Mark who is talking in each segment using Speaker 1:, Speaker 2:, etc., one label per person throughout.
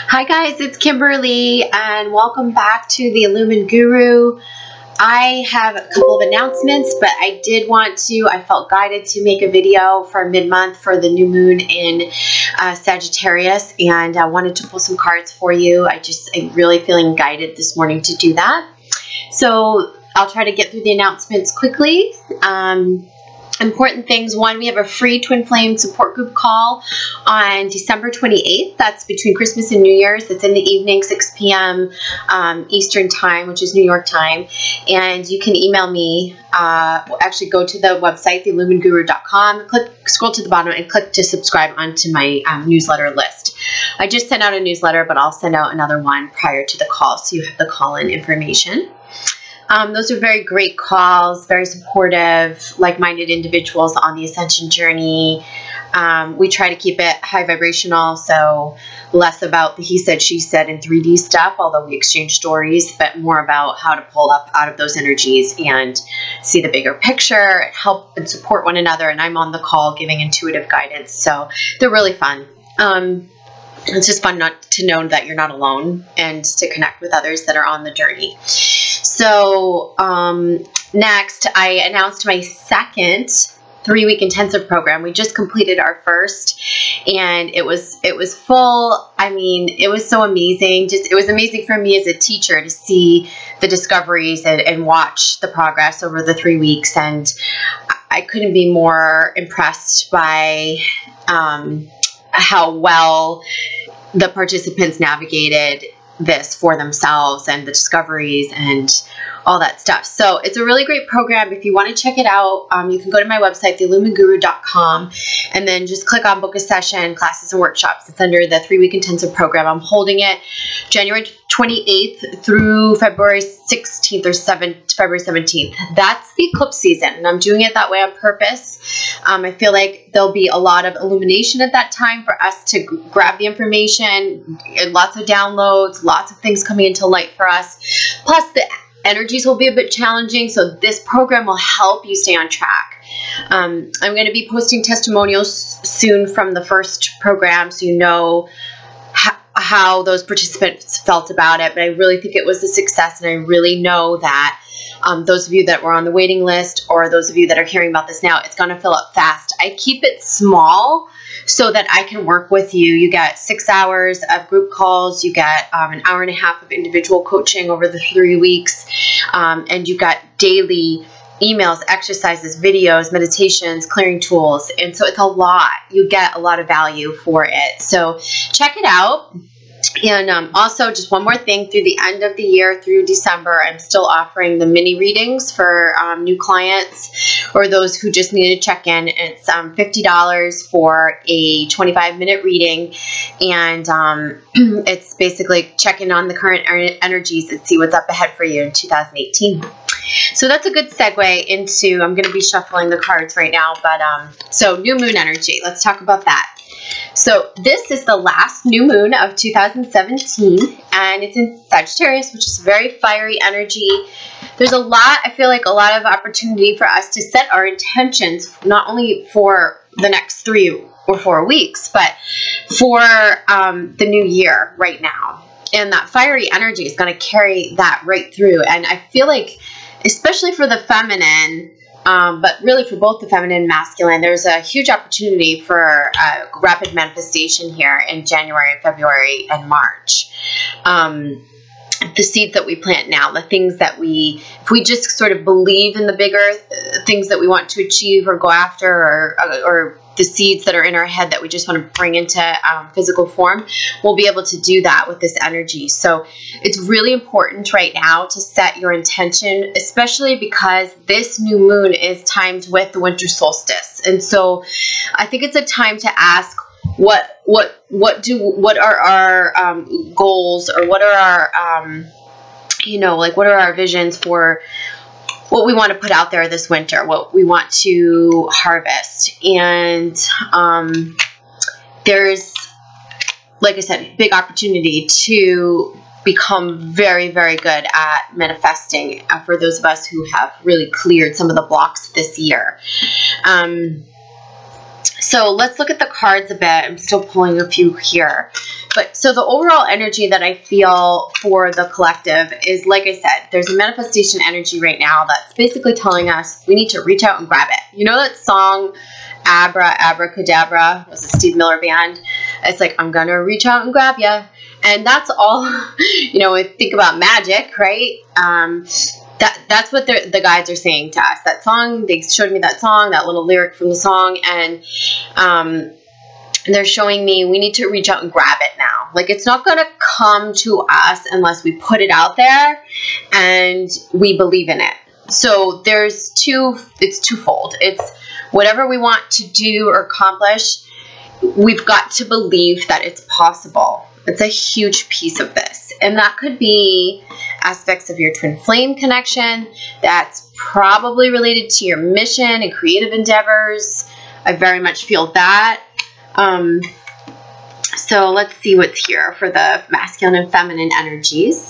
Speaker 1: Hi guys, it's Kimberly and welcome back to the Illumin Guru. I have a couple of announcements, but I felt guided to make a video for mid-month for the new moon in Sagittarius, and I wanted to pull some cards for you. I'm really feeling guided this morning to do that. So I'll try to get through the announcements quickly. Important things. One, we have a free Twin Flame support group call on December 28th. That's between Christmas and New Year's. It's in the evening, 6 p.m. Eastern time, which is New York time. And you can email me. Actually, go to the website, theilluminguru.com. Scroll to the bottom and click to subscribe onto my newsletter list. I just sent out a newsletter, but I'll send out another one prior to the call, so you have the call-in information. Those are very great calls, very supportive, like-minded individuals on the ascension journey. We try to keep it high vibrational, so less about the he said, she said, and 3D stuff, although we exchange stories, but more about how to pull up out of those energies and see the bigger picture, help and support one another. And I'm on the call giving intuitive guidance, so they're really fun. It's just fun not to know that you're not alone and to connect with others that are on the journey. So next, I announced my second 3-week intensive program. We just completed our first, and it was full. I mean, it was so amazing. It was amazing for me as a teacher to see the discoveries and watch the progress over the 3 weeks. And I couldn't be more impressed by how well the participants navigated this for themselves and the discoveries and all that stuff. So it's a really great program. If you want to check it out, you can go to my website, theilluminguru.com, and then just click on book a session, classes and workshops. It's under the 3-week intensive program. I'm holding it January 28th through February 16th or February 17th. That's the eclipse season, and I'm doing it that way on purpose. I feel like there'll be a lot of illumination at that time for us to grab the information, lots of downloads, lots of things coming into light for us. Plus, the energies will be a bit challenging, so this program will help you stay on track. I'm going to be posting testimonials soon from the first program, so you know how those participants felt about it, but I really think it was a success, and I really know that those of you that were on the waiting list, or those of you that are hearing about this now, it's going to fill up fast. I keep it small so that I can work with you. You get 6 hours of group calls, you get an hour and a half of individual coaching over the 3 weeks, and you got daily emails, exercises, videos, meditations, clearing tools, and so it's a lot. You get a lot of value for it. So check it out. And also, just one more thing, through the end of the year, through December, I'm still offering the mini readings for new clients or those who just need to check in. It's $50 for a 25-minute reading, and it's basically checking on the current energies and see what's up ahead for you in 2018. So that's a good segue into, I'm going to be shuffling the cards right now, but so new moon energy, let's talk about that. So this is the last new moon of 2017, and it's in Sagittarius, which is very fiery energy. There's I feel like a lot of opportunity for us to set our intentions, not only for the next 3 or 4 weeks, but for the new year right now. And that fiery energy is going to carry that right through. And I feel like, especially for the feminine, but really for both the feminine and masculine, there's a huge opportunity for rapid manifestation here in January, February, and March. The seeds that we plant now, the things that if we just sort of believe in the bigger things that we want to achieve or go after, or the seeds that are in our head that we just want to bring into physical form, we'll be able to do that with this energy. So it's really important right now to set your intention, especially because this new moon is timed with the winter solstice. And so I think it's a time to ask, what are our goals, or what are our what are our visions for what we want to put out there this winter, what we want to harvest. And there's, like I said, big opportunity to become very, very good at manifesting for those of us who have really cleared some of the blocks this year. So let's look at the cards a bit. I'm still pulling a few here. But so the overall energy that I feel for the collective is, like I said, there's a manifestation energy right now that's basically telling us we need to reach out and grab it. You know that song, Abracadabra, was a Steve Miller Band? It's like, I'm going to reach out and grab ya. And that's all, you know, think about magic, right? That's what the guides are saying to us. That song, they showed me that song, that little lyric from the song, and they're showing me we need to reach out and grab it now. Like, it's not going to come to us unless we put it out there and we believe in it. So it's twofold. It's whatever we want to do or accomplish, we've got to believe that it's possible. It's a huge piece of this. And that could be aspects of your twin flame connection. That's probably related to your mission and creative endeavors. I very much feel that. So let's see what's here for the masculine and feminine energies.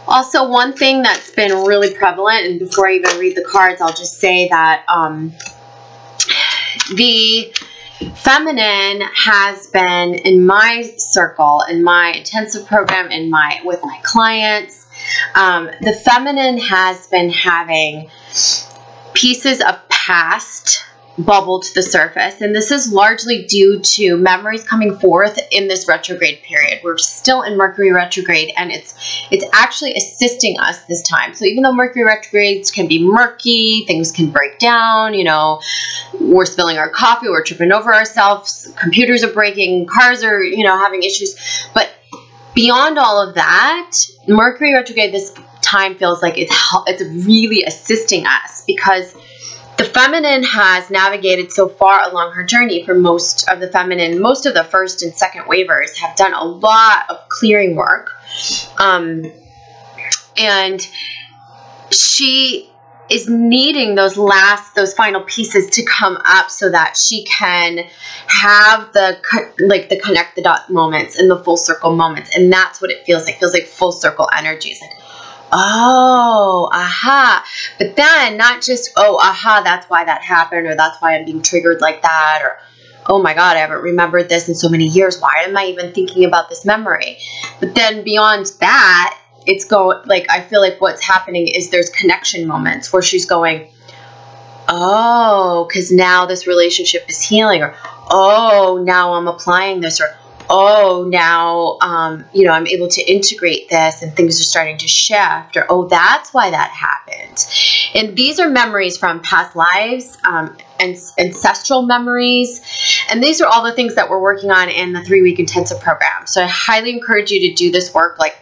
Speaker 1: Also, one thing that's been really prevalent, and before I even read the cards, I'll just say that the feminine has been in my circle, in my intensive program, with my clients. The feminine has been having pieces of past bubble to the surface, and this is largely due to memories coming forth in this retrograde period. We're still in Mercury retrograde, and it's actually assisting us this time. So even though Mercury retrogrades can be murky, things can break down, you know, we're spilling our coffee, we're tripping over ourselves, computers are breaking, cars are, you know, having issues. But beyond all of that, Mercury retrograde this time feels like it's really assisting us, because the feminine has navigated so far along her journey. For most of the feminine, most of the first and second wavers have done a lot of clearing work. And she is needing those final pieces to come up so that she can have the connect the dot moments and the full circle moments. And that's what it feels like. It feels like full circle energy. It's like, oh, aha. But then not just, oh, aha, that's why that happened, or that's why I'm being triggered like that, or, oh my God, I haven't remembered this in so many years. Why am I even thinking about this memory? But then beyond that, I feel like what's happening is there's connection moments where she's going, oh, because now this relationship is healing, or, oh, now I'm applying this, or, oh, now, you know, I'm able to integrate this and things are starting to shift, or, oh, that's why that happened. And these are memories from past lives, and ancestral memories. And these are all the things that we're working on in the 3-week intensive program. So I highly encourage you to do this work, like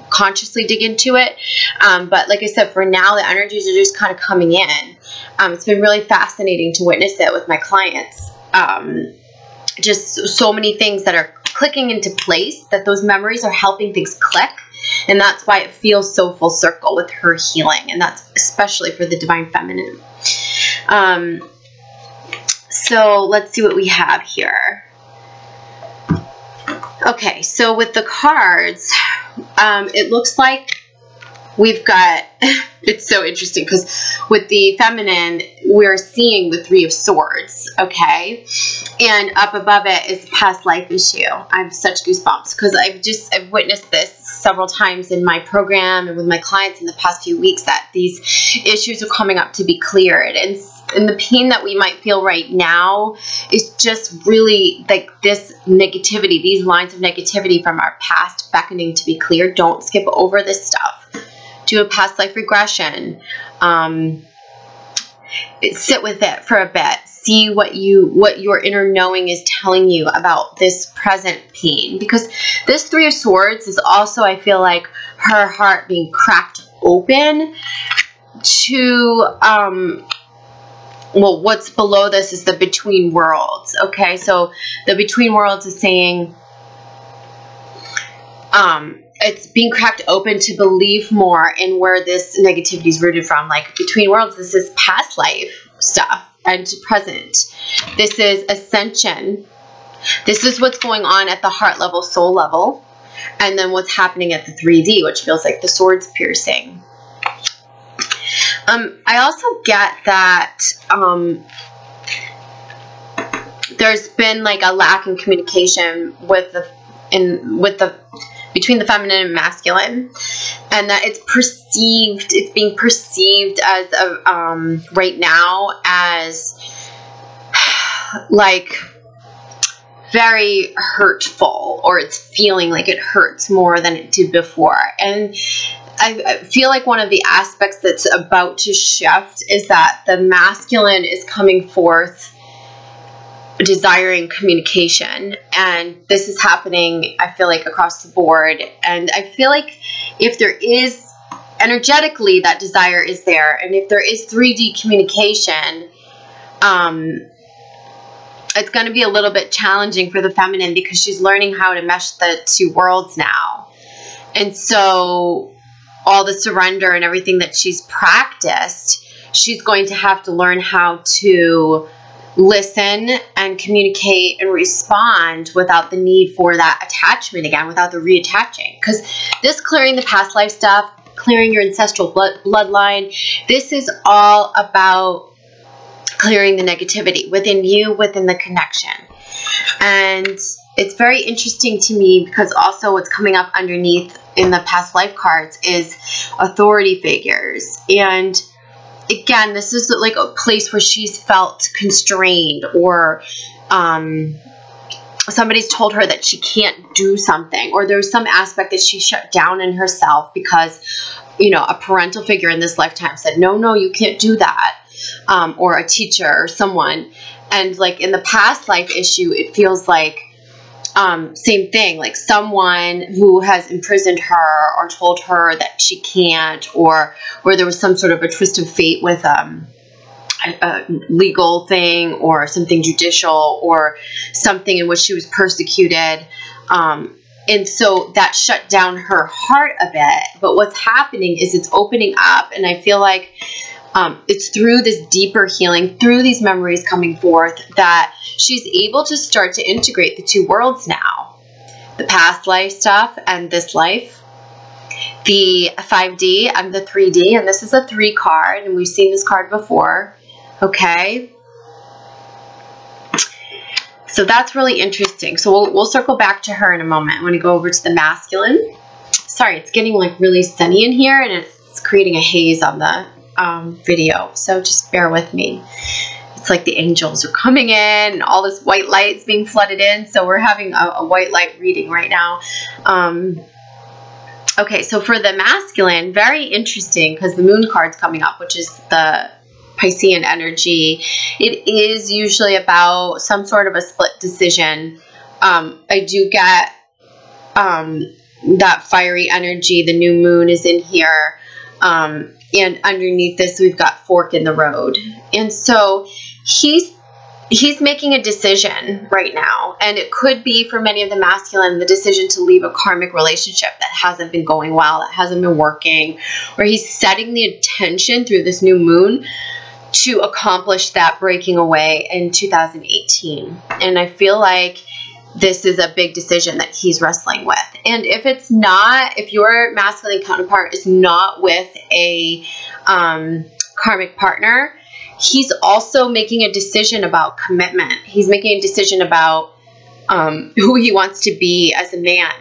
Speaker 1: consciously dig into it. But like I said, for now, the energies are just kind of coming in. It's been really fascinating to witness it with my clients. Just so many things that are clicking into place, that those memories are helping things click, and that's why it feels so full circle with her healing, and that's especially for the divine feminine. So let's see what we have here. Okay, so with the cards, it looks like we've got, it's so interesting because with the feminine, we're seeing the 3 of Swords, okay? And up above it is past life issue. I have such goosebumps because I've witnessed this several times in my program and with my clients in the past few weeks, that these issues are coming up to be cleared. And the pain that we might feel right now is just really like this negativity, these lines of negativity from our past beckoning to be cleared. Don't skip over this stuff. Do a past life regression. Sit with it for a bit. See what your inner knowing is telling you about this present pain. Because this 3 of Swords is also, I feel like, her heart being cracked open to, well, what's below this is the between worlds. Okay, so the between worlds is saying, it's being cracked open to believe more in where this negativity is rooted from. Like between worlds, this is past life stuff and present. This is ascension. This is what's going on at the heart level, soul level. And then what's happening at the 3D, which feels like the swords piercing. I also get that there's been like a lack in communication between the feminine and masculine, and that it's being perceived as right now as like very hurtful, or it's feeling like it hurts more than it did before. And I feel like one of the aspects that's about to shift is that the masculine is coming forth desiring communication, and this is happening, I feel like, across the board. And I feel like if there is energetically, that desire is there, and if there is 3D communication, it's going to be a little bit challenging for the feminine, because she's learning how to mesh the two worlds now. And so all the surrender and everything that she's practiced, she's going to have to learn how to listen and communicate and respond without the need for that attachment again, without the reattaching. Because this clearing the past life stuff, clearing your ancestral bloodline, this is all about clearing the negativity within you, within the connection. And it's very interesting to me, because also what's coming up underneath in the past life cards is authority figures. And again, this is like a place where she's felt constrained, or somebody's told her that she can't do something, or there's some aspect that she shut down in herself because, you know, a parental figure in this lifetime said, no, you can't do that, or a teacher or someone. And like in the past life issue, it feels like same thing, like someone who has imprisoned her or told her that she can't, or where there was some sort of a twist of fate with a legal thing or something judicial, or something in which she was persecuted. And so that shut down her heart a bit. But what's happening is it's opening up, and I feel like it's through this deeper healing, through these memories coming forth, that she's able to start to integrate the two worlds now. The past life stuff and this life. The 5D and the 3D. And this is a 3 card, and we've seen this card before. Okay. So that's really interesting. So we'll circle back to her in a moment. I'm going to go over to the masculine. Sorry, it's getting like really sunny in here, and it's creating a haze on the video, so just bear with me. It's like the angels are coming in, and all this white light is being flooded in, so we're having a white light reading right now. Okay, so for the masculine, very interesting, because the moon card's coming up, which is the Piscean energy. It is usually about some sort of a split decision. I do get that fiery energy. The new moon is in here. And underneath this, we've got fork in the road. And so he's making a decision right now. And it could be, for many of the masculine, the decision to leave a karmic relationship that hasn't been going well, that hasn't been working, or he's setting the intention through this new moon to accomplish that breaking away in 2018. And I feel like this is a big decision that he's wrestling with. And if it's not, if your masculine counterpart is not with a karmic partner, he's also making a decision about commitment. He's making a decision about who he wants to be as a man.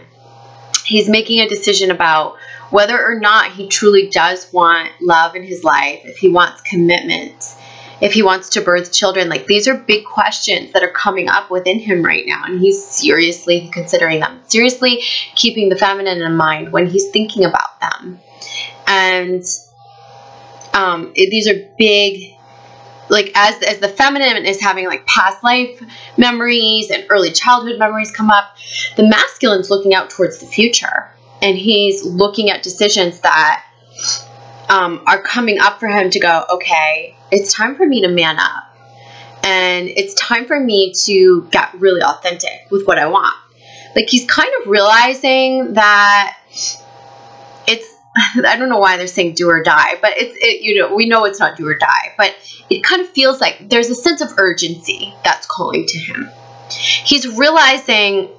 Speaker 1: He's making a decision about whether or not he truly does want love in his life, if he wants commitment, if he wants to birth children. Like, these are big questions that are coming up within him right now, and he's seriously considering them, seriously keeping the feminine in mind when he's thinking about them. And these are big, like, as the feminine is having like past life memories and early childhood memories come up, the masculine's looking out towards the future, and he's looking at decisions that are coming up for him to go, okay, it's time for me to man up, and it's time for me to get really authentic with what I want. Like, he's kind of realizing that it's, I don't know why they're saying do or die, but you know, we know it's not do or die, but it kind of feels like there's a sense of urgency that's calling to him. He's realizing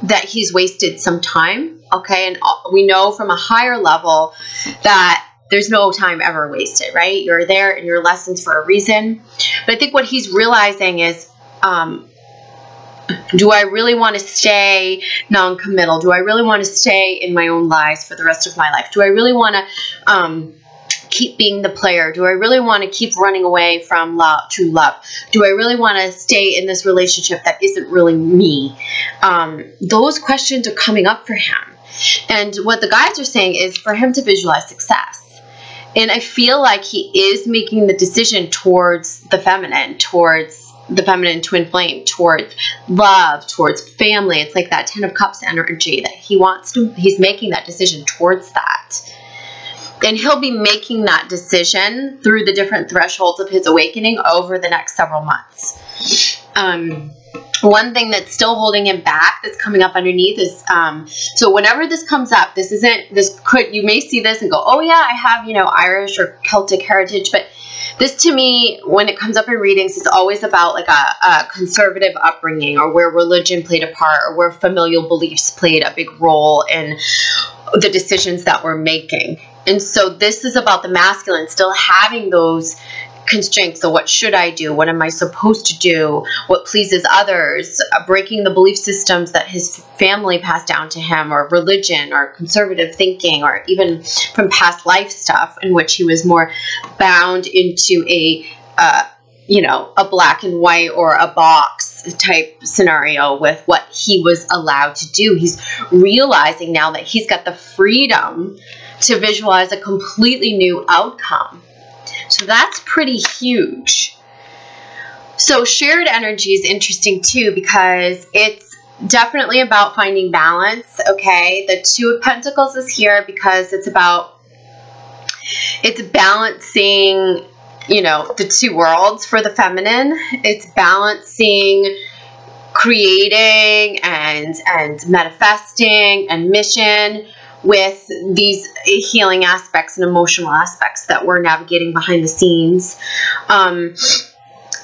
Speaker 1: that he's wasted some time, okay? And we know from a higher level that there's no time ever wasted, right? You're there in your lessons for a reason. But I think what he's realizing is Do I really want to stay non-committal? Do I really want to stay in my own lies for the rest of my life? Do I really want to keep being the player? Do I really want to keep running away from true love? Do I really want to stay in this relationship that isn't really me? Those questions are coming up for him. And what the guides are saying is for him to visualize success. And I feel like he is making the decision towards the feminine twin flame, towards love, towards family. It's like that 10 of Cups energy that he's making that decision towards that. And he'll be making that decision through the different thresholds of his awakening over the next several months. One thing that's still holding him back that's coming up underneath is, so whenever this comes up, you may see this and go, oh yeah, I have, Irish or Celtic heritage, but this to me, when it comes up in readings, it's always about like a conservative upbringing, or where religion played a part, or where familial beliefs played a big role in the decisions that we're making. And so this is about the masculine still having those constraints. So what should I do? What am I supposed to do? What pleases others? Breaking the belief systems that his family passed down to him, or religion, or conservative thinking, or even from past life stuff in which he was more bound into a black and white or a box type scenario with what he was allowed to do. He's realizing now that he's got the freedom to visualize a completely new outcome. So that's pretty huge. So shared energy is interesting too, because it's definitely about finding balance. Okay, the Two of Pentacles is here because it's balancing, the two worlds for the feminine. It's balancing creating and manifesting and mission with these healing aspects and emotional aspects that we're navigating behind the scenes.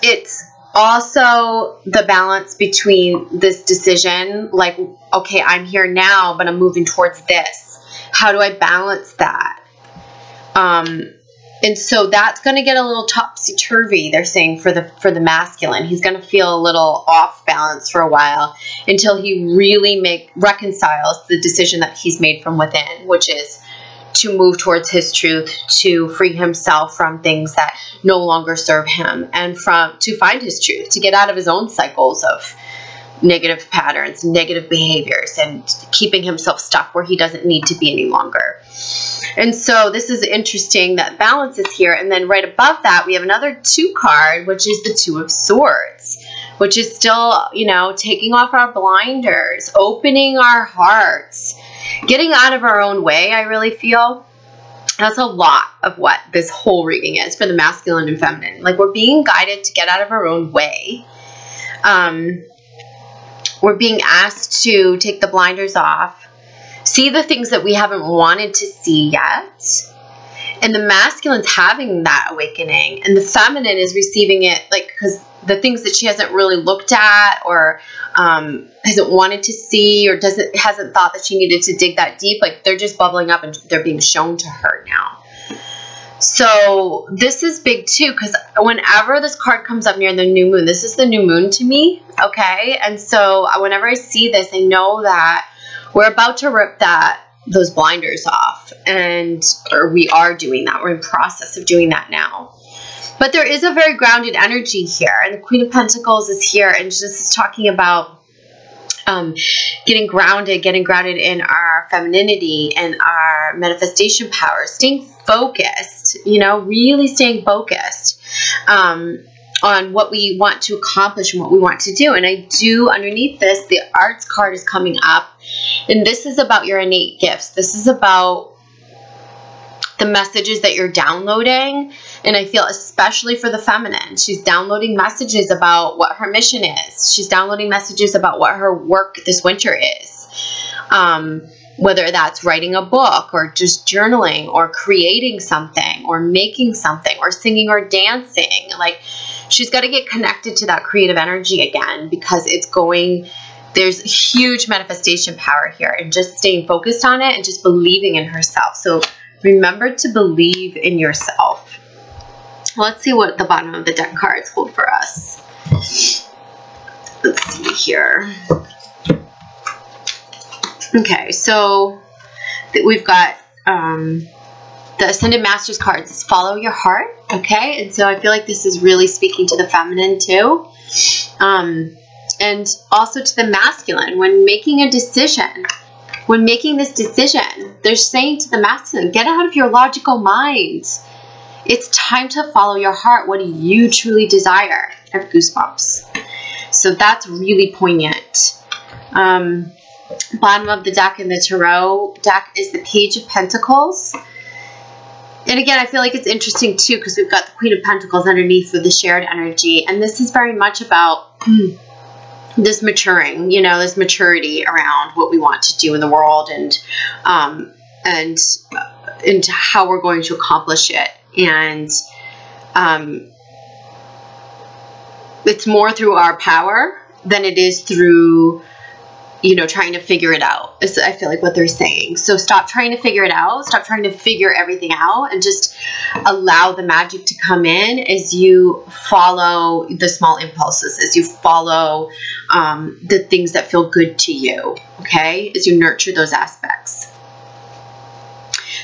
Speaker 1: It's also the balance between this decision, like, okay, I'm here now, but I'm moving towards this. How do I balance that? And so that's going to get a little topsy-turvy, they're saying, for the masculine. He's going to feel a little off balance for a while until he really reconciles the decision that he's made from within, which is to move towards his truth, to free himself from things that no longer serve him, and to find his truth, to get out of his own cycles of negative patterns, negative behaviors, and keeping himself stuck where he doesn't need to be any longer. And so this is interesting that balance is here. And then right above that, we have another 2 card, which is the 2 of Swords, which is still, taking off our blinders, opening our hearts, getting out of our own way. I really feel that's a lot of what this whole reading is for the masculine and feminine. Like, we're being guided to get out of our own way. We're being asked to take the blinders off, see the things that we haven't wanted to see yet. And the masculine's having that awakening, and the feminine is receiving it, because the things that she hasn't really looked at, or hasn't wanted to see, or hasn't thought that she needed to dig that deep, they're just bubbling up and they're being shown to her now. So this is big too, because whenever this card comes up near the new moon, this is the new moon to me, okay? And so whenever I see this, I know that we're about to rip those blinders off, or we are doing that. We're in process of doing that now. But there is a very grounded energy here, and the Queen of Pentacles is here, and this is talking about getting grounded in our femininity and our manifestation power, staying focused, really staying focused on what we want to accomplish and what we want to do. And I do, underneath this, the Arts card is coming up, and this is about your innate gifts. This is about the messages that you're downloading. And I feel especially for the feminine, she's downloading messages about what her mission is. She's downloading messages about what her work this winter is. Whether that's writing a book, or just journaling, or creating something, or making something, or singing or dancing. She's got to get connected to that creative energy again, because there's huge manifestation power here, and just staying focused on it and just believing in herself. So remember to believe in yourself. Let's see what the bottom of the deck cards hold for us. let's see here. Okay, so we've got the Ascended Masters cards is follow your heart, okay? And so I feel like this is really speaking to the feminine too. And also to the masculine. When making a decision, when making this decision, they're saying to the masculine, get out of your logical mind. It's time to follow your heart. What do you truly desire? I have goosebumps. So that's really poignant. Bottom of the deck in the Tarot deck is the Page of Pentacles. And again, I feel like it's interesting too because we've got the Queen of Pentacles underneath with the shared energy. And this is very much about this maturing, you know, this maturity around what we want to do in the world and how we're going to accomplish it. And it's more through our power than it is through, you know, trying to figure it out, is I feel like what they're saying. So stop trying to figure it out. Stop trying to figure everything out and just allow the magic to come in as you follow the small impulses, as you follow the things that feel good to you, okay? As you nurture those aspects.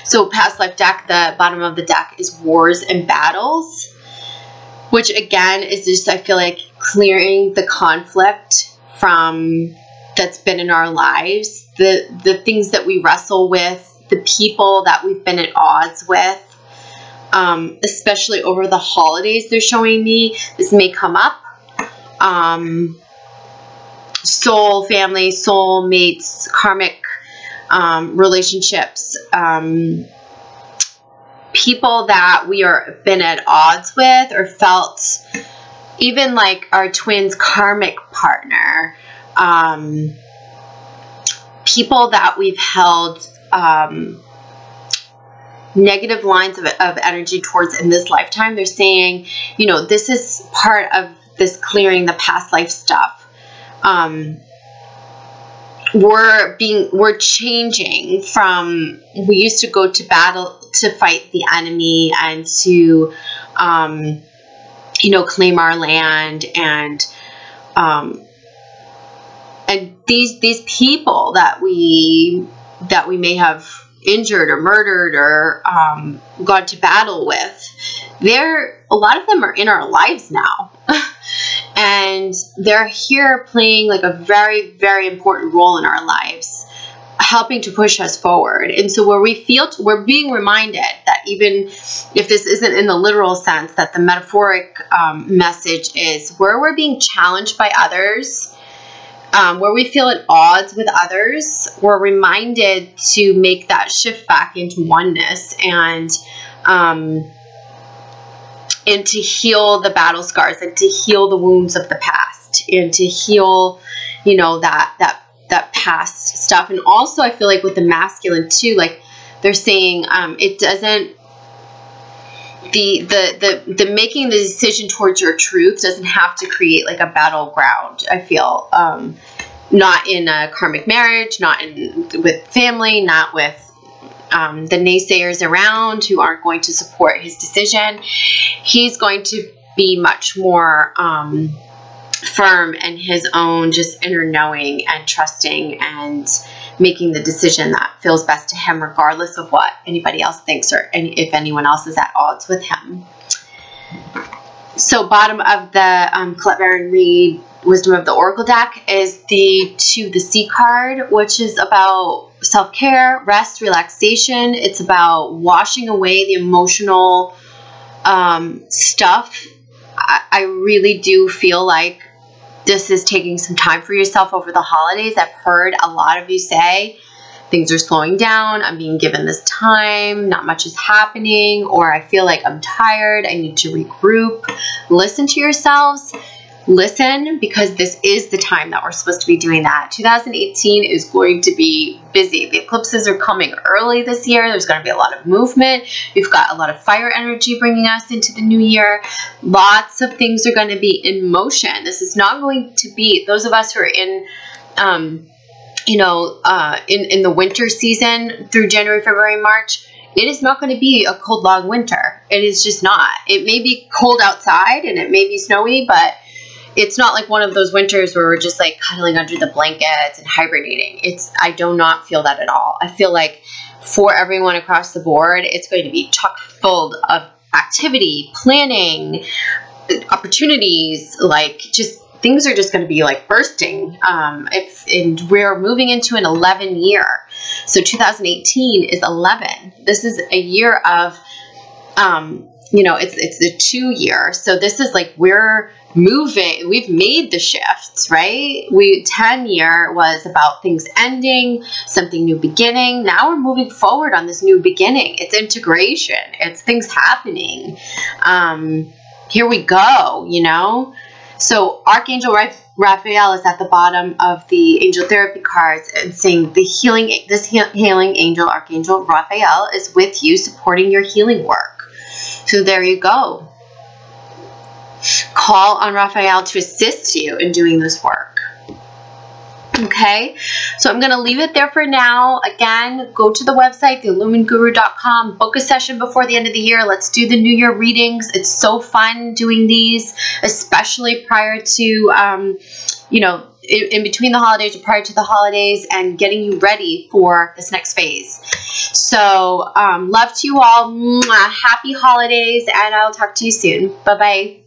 Speaker 1: So past life deck, the bottom of the deck is Wars and Battles, which again is just, I feel like, clearing the conflict from that's been in our lives, the things that we wrestle with, the people that we've been at odds with, especially over the holidays. They're showing me this may come up. Soul family, soul mates, karmic relationships, people that we are been at odds with or felt, even like our twin's karmic partner, people that we've held negative lines of energy towards in this lifetime. They're saying, you know, this is part of this clearing the past life stuff. We're changing from, we used to go to battle to fight the enemy and to, you know, claim our land and these people that we may have injured or murdered or gone to battle with, a lot of them are in our lives now. And they're here playing like a very, very important role in our lives, helping to push us forward. And so where we feel, we're being reminded that even if this isn't in the literal sense, that the metaphoric message is where we're being challenged by others, where we feel at odds with others, we're reminded to make that shift back into oneness and to heal the battle scars and to heal the wounds of the past and to heal, you know, that past stuff. And also I feel like with the masculine too, like they're saying, it doesn't, the making the decision towards your truth doesn't have to create like a battleground. I feel, not in a karmic marriage, not with family, not with the naysayers around who aren't going to support his decision. He's going to be much more firm in his own just inner knowing and trusting and making the decision that feels best to him, regardless of what anybody else thinks or if anyone else is at odds with him. So bottom of the Colette Baron Reid Wisdom of the Oracle deck is the Sea card, which is about self-care, rest, relaxation. It's about washing away the emotional stuff. I really do feel like this is taking some time for yourself over the holidays. I've heard a lot of you say things are slowing down. I'm being given this time. Not much is happening, or I feel like I'm tired. I need to regroup. Listen to yourselves. Listen, because this is the time that we're supposed to be doing that. 2018 is going to be busy. The eclipses are coming early this year. There's going to be a lot of movement. We've got a lot of fire energy bringing us into the new year. Lots of things are going to be in motion. This is not going to be, those of us who are in, you know, in the winter season through January, February, March, it is not going to be a cold, long winter. It is just not. It may be cold outside and it may be snowy, but it's not like one of those winters where we're just like cuddling under the blankets and hibernating. I do not feel that at all. I feel like for everyone across the board, it's going to be chock full of activity, planning, opportunities, like just things are just going to be like bursting. And we're moving into an 11 year. So 2018 is 11. This is a year of, it's a 2 year. So this is like, we're moving, we've made the shifts, right? 10 year was about things ending, something new beginning. Now we're moving forward on this new beginning. It's integration. It's things happening. Here we go, So Archangel Raphael is at the bottom of the angel therapy cards and saying this healing angel, Archangel Raphael, is with you, supporting your healing work. So there you go. Call on Raphael to assist you in doing this work. Okay, so I'm going to leave it there for now. Again, go to the website, theilluminguru.com, book a session before the end of the year. Let's do the New Year readings. It's so fun doing these, especially prior to, in between the holidays or prior to the holidays, and getting you ready for this next phase. So, love to you all. Mwah. Happy holidays, and I'll talk to you soon. Bye-bye.